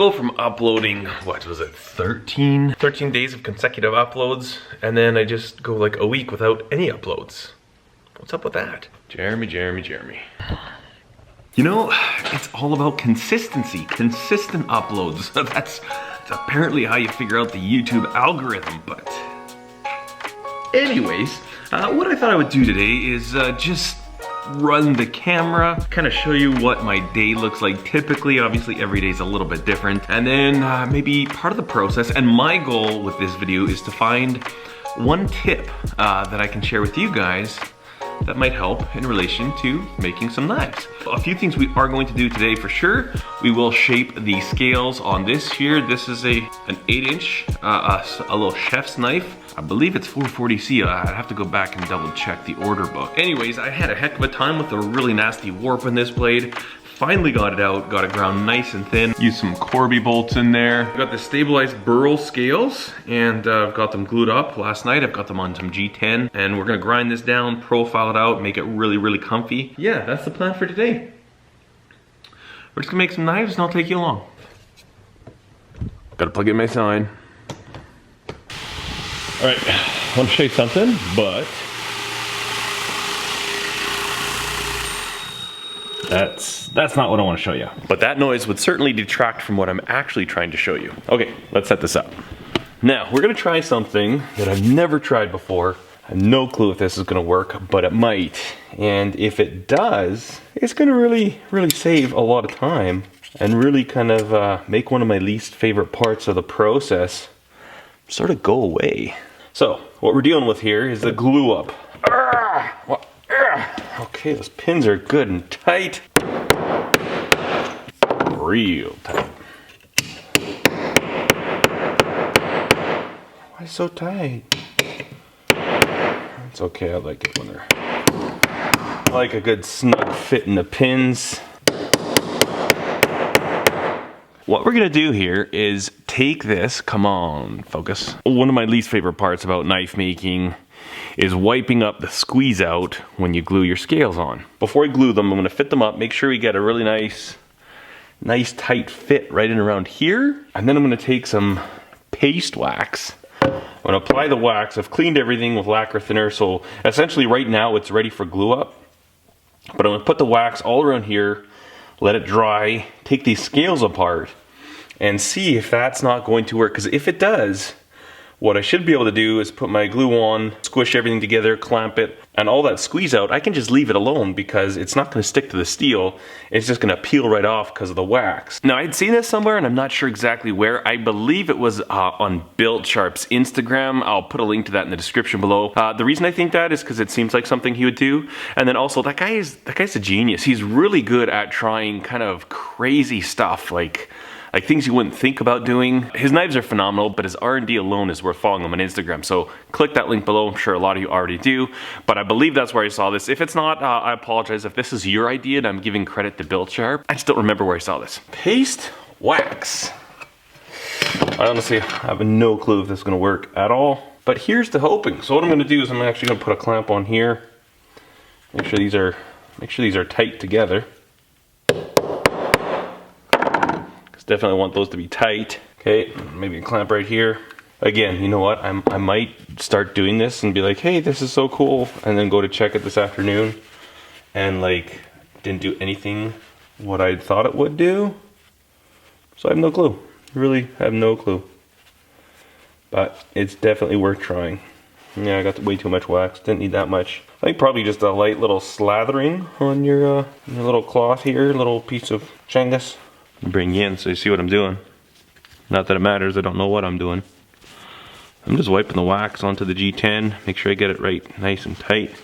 go from uploading, what was it, 13 days of consecutive uploads, and then I just go like a week without any uploads. What's up with that? Jeremy. You know, it's all about consistency, consistent uploads. That's apparently how you figure out the YouTube algorithm, but anyways, what I thought I would do today is just run the camera, kind of show you what my day looks like typically. Obviously every day is a little bit different, and then maybe part of the process. And my goal with this video is to find one tip that I can share with you guys that might help in relation to making some knives. A few things we are going to do today for sure. We will shape the scales on this here. This is an 8-inch, a little chef's knife. I believe it's 440C. I'd have to go back and double check the order book. Anyways, I had a heck of a time with a really nasty warp in this blade. Finally got it out, got it ground nice and thin. Used some Corby bolts in there. Got the stabilized burl scales, and I've got them glued up last night. I've got them on some G10, and we're gonna grind this down, profile it out, make it really, really comfy. Yeah, that's the plan for today. We're just gonna make some knives and I'll take you along. Gotta plug in my sign. All right, I wanna show you something, but that's not what I want to show you. But that noise would certainly detract from what I'm actually trying to show you. Okay, let's set this up. Now, we're gonna try something that I've never tried before. I have no clue if this is gonna work, but it might. And if it does, it's gonna really, really save a lot of time and really kind of make one of my least favorite parts of the process sort of go away. So, what we're dealing with here is the glue up. Okay, those pins are good and tight. Real tight. Why so tight? It's okay, I like it when they're... I like a good snug fit in the pins. What we're gonna do here is take this, come on, focus. One of my least favorite parts about knife making is wiping up the squeeze out when you glue your scales on. Before I glue them, I'm gonna fit them up, make sure we get a really nice tight fit right in around here. And then I'm gonna take some paste wax. I'm gonna apply the wax. I've cleaned everything with lacquer thinner, so essentially right now it's ready for glue up. But I'm gonna put the wax all around here, let it dry, take these scales apart, and see if that's not going to work. Because if it does, what I should be able to do is put my glue on, squish everything together, clamp it, and all that squeeze out, I can just leave it alone because it's not gonna stick to the steel. It's just gonna peel right off because of the wax. Now, I'd seen this somewhere and I'm not sure exactly where. I believe it was on Built Sharp's Instagram. I'll put a link to that in the description below. The reason I think that is because it seems like something he would do. And then also, that guy's a genius. He's really good at trying kind of crazy stuff, like things you wouldn't think about doing. His knives are phenomenal, but his R&D alone is worth following him on Instagram. So click that link below. I'm sure a lot of you already do, but I believe that's where I saw this. If it's not, I apologize. If this is your idea and I'm giving credit to Built Sharp, I just don't remember where I saw this. Paste wax. I honestly have no clue if this is gonna work at all, but here's the hoping. So what I'm gonna do is I'm actually gonna put a clamp on here. Make sure these are tight together. Definitely want those to be tight. Okay, maybe a clamp right here. Again, you know what? I might start doing this and be like, hey, this is so cool, and then go to check it this afternoon and like didn't do anything what I thought it would do. So I have no clue. Really have no clue. But it's definitely worth trying. Yeah, I got way too much wax. Didn't need that much. I think probably just a light little slathering on your little cloth here, little piece of Chengas. Bring you in so you see what I'm doing. Not that it matters, I don't know what I'm doing. I'm just wiping the wax onto the G10, make sure I get it right nice and tight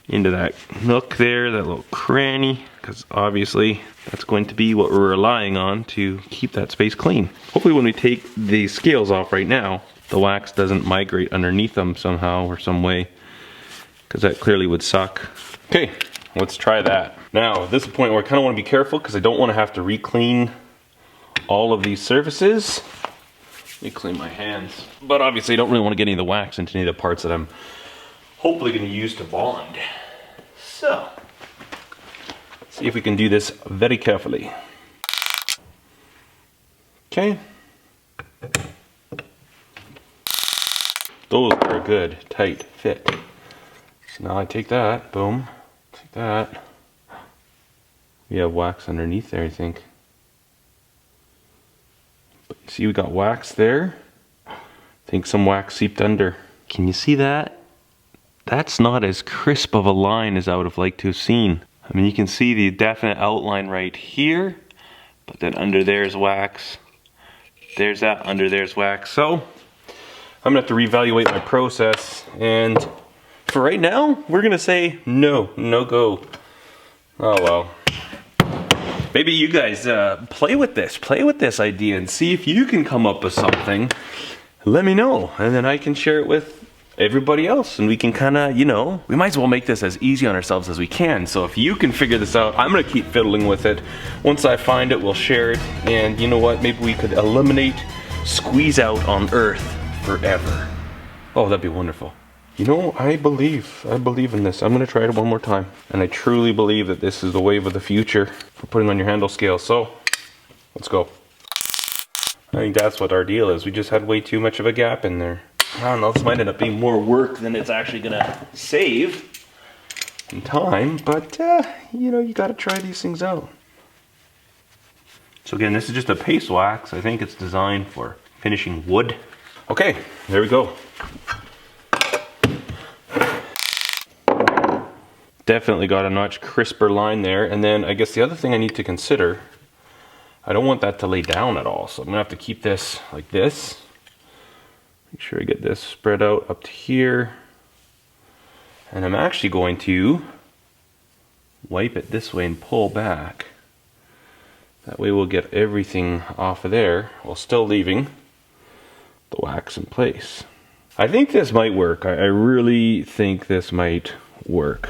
into that nook there, that little cranny, because obviously that's going to be what we're relying on to keep that space clean. Hopefully when we take the scales off right now, the wax doesn't migrate underneath them somehow or some way, because that clearly would suck. Okay, let's try that. Now, at this point where I kind of want to be careful because I don't want to have to re-clean all of these surfaces. Let me clean my hands. But obviously I don't really want to get any of the wax into any of the parts that I'm hopefully going to use to bond. So, see if we can do this very carefully. Okay. Those are a good, tight fit. So now I take that, boom, take that. We have wax underneath there, I think. But you see we got wax there. I think some wax seeped under. Can you see that? That's not as crisp of a line as I would have liked to have seen. I mean, you can see the definite outline right here, but then under there's wax. There's that, under there's wax. So I'm gonna have to reevaluate my process, and for right now, we're gonna say no go. Oh well. Maybe you guys play with this idea and see if you can come up with something. Let me know, and then I can share it with everybody else, and we can kind of, you know, we might as well make this as easy on ourselves as we can. So if you can figure this out, I'm gonna keep fiddling with it. Once I find it, we'll share it, and you know what, maybe we could eliminate squeeze out on Earth forever. Oh, that'd be wonderful. You know, I believe in this. I'm gonna try it one more time, and I truly believe that this is the wave of the future for putting on your handle scale. So let's go. I think that's what our deal is. We just had way too much of a gap in there. I don't know, this might end up being more work than it's actually gonna save in time, but you know, you gotta try these things out. So again, this is just a paste wax. I think it's designed for finishing wood. Okay, there we go. Definitely got a much crisper line there. And then I guess the other thing I need to consider, I don't want that to lay down at all. So I'm gonna have to keep this like this. Make sure I get this spread out up to here. And I'm actually going to wipe it this way and pull back. That way we'll get everything off of there while still leaving the wax in place. I think this might work. I really think this might work.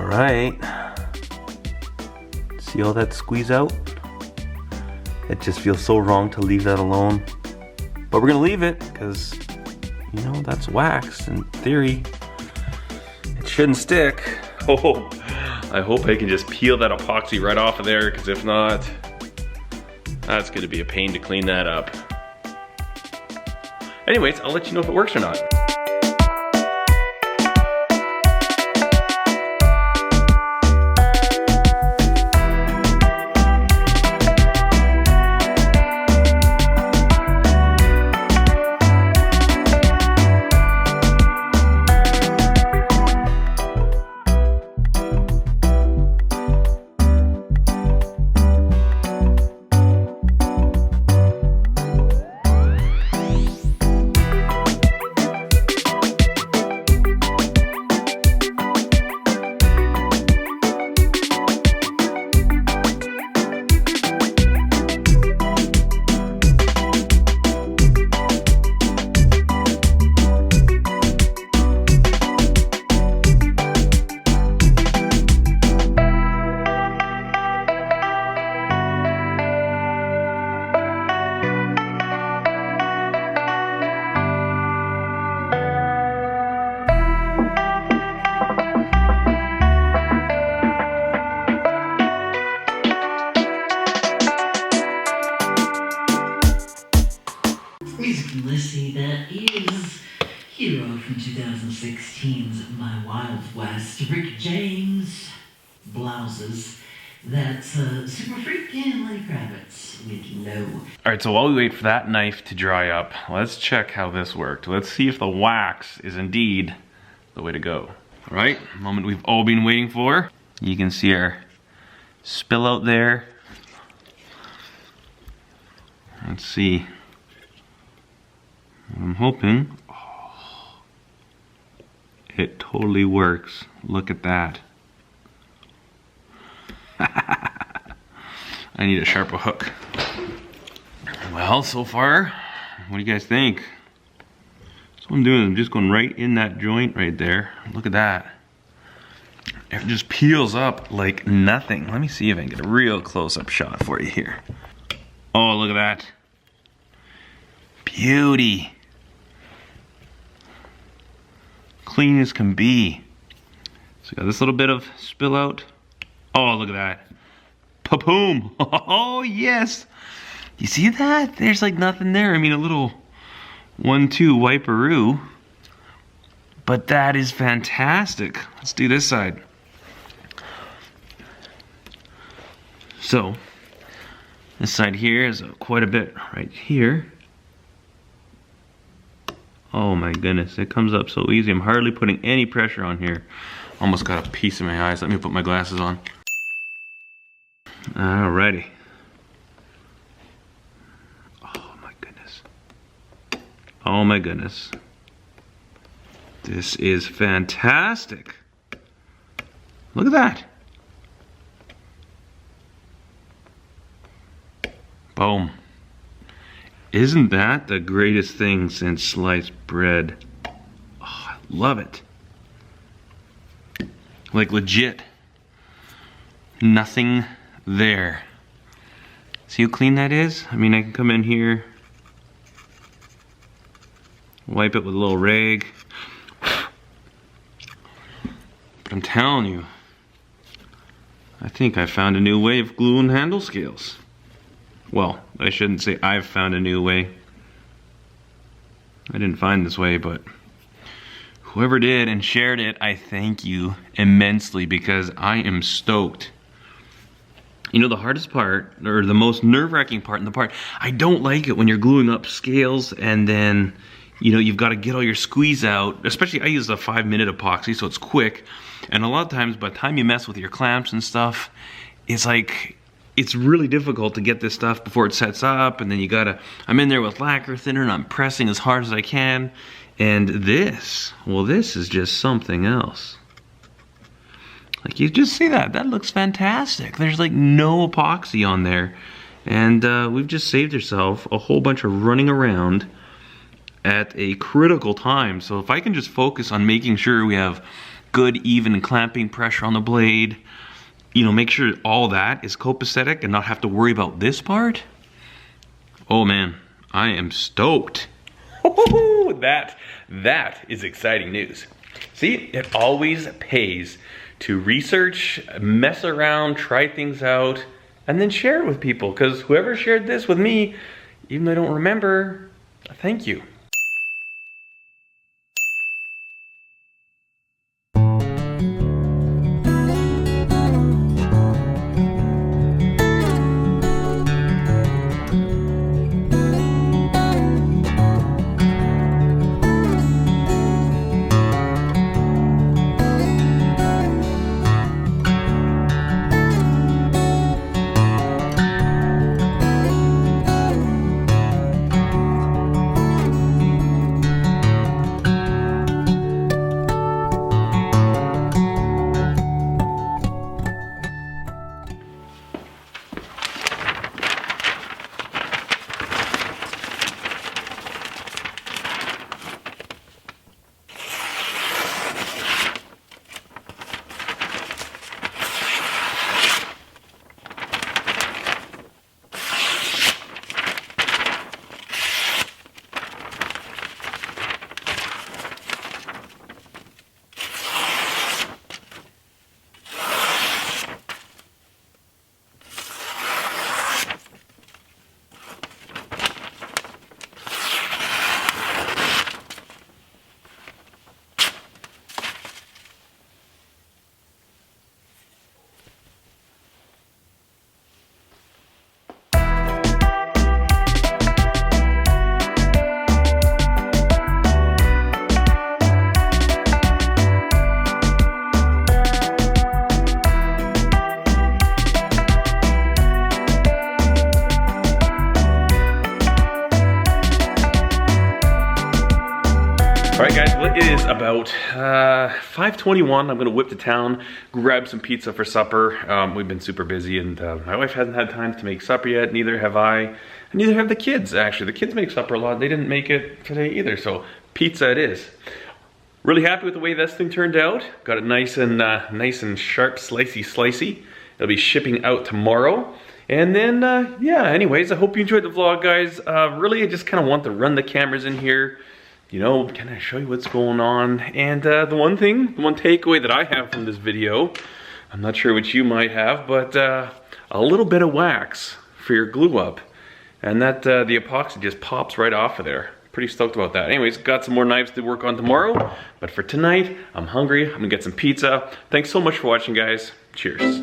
Right, see all that squeeze out? It just feels so wrong to leave that alone. But we're gonna leave it because, you know, that's wax. In theory, it shouldn't stick. Oh, I hope I can just peel that epoxy right off of there, because if not, that's gonna be a pain to clean that up. Anyways, I'll let you know if it works or not. That is Hero from 2016's My Wild West. Rick James blouses. That's Super Freak and Lenny Kravitz with No. Alright, so while we wait for that knife to dry up, let's check how this worked. Let's see if the wax is indeed the way to go. Alright, moment we've all been waiting for. You can see our spill out there. Let's see. I'm hoping. It totally works. Look at that. I need a sharper hook. Well, so far, what do you guys think? So what I'm doing is I'm just going right in that joint right there. Look at that. It just peels up like nothing. Let me see if I can get a real close-up shot for you here. Oh, look at that. Beauty. Clean as can be. So got this little bit of spill out. Oh, look at that. Pa-boom. Oh, yes. You see that? There's like nothing there. I mean, a little 1-2 wiperoo. But that is fantastic. Let's do this side. So, this side here is quite a bit right here. Oh my goodness, it comes up so easy. I'm hardly putting any pressure on here. Almost got a piece in my eyes. Let me put my glasses on. Alrighty. Oh my goodness. Oh my goodness. This is fantastic. Look at that. Boom. Isn't that the greatest thing since sliced bread? Oh, I love it. Like legit. Nothing there. See how clean that is? I mean, I can come in here, wipe it with a little rag. But I'm telling you, I think I found a new way of gluing handle scales. Well, I shouldn't say I've found a new way. I didn't find this way, but whoever did and shared it, I thank you immensely because I am stoked. You know, the hardest part, or the most nerve-wracking part, and the part I don't like it when you're gluing up scales and then, you know, you've got to get all your squeeze out. Especially, I use a 5-minute epoxy, so it's quick. And a lot of times, by the time you mess with your clamps and stuff, it's like, it's really difficult to get this stuff before it sets up, and then you gotta, I'm in there with lacquer thinner and I'm pressing as hard as I can. And this, well, this is just something else. Like, you just see that, that looks fantastic. There's like no epoxy on there. And we've just saved ourselves a whole bunch of running around at a critical time. So if I can just focus on making sure we have good, even clamping pressure on the blade, you know, make sure all that is copacetic and not have to worry about this part. Oh man, I am stoked. That is exciting news. See, it always pays to research, mess around, try things out, and then share it with people. Because whoever shared this with me, even though I don't remember, thank you. it is about 5:21. I'm gonna whip to town, grab some pizza for supper. We've been super busy and my wife hasn't had time to make supper yet, neither have I, and neither have the kids actually. The kids make supper a lot, they didn't make it today either, so pizza it is. Really happy with the way this thing turned out. Got it nice and sharp, slicey. It'll be shipping out tomorrow. And then, yeah, anyways, I hope you enjoyed the vlog, guys. Really, I just kind of want to run the cameras in here, you know, kind of show you what's going on. And the one takeaway that I have from this video, I'm not sure what you might have, but a little bit of wax for your glue up. And that the epoxy just pops right off of there. Pretty stoked about that. Anyways, got some more knives to work on tomorrow. But for tonight, I'm hungry. I'm gonna get some pizza. Thanks so much for watching, guys. Cheers.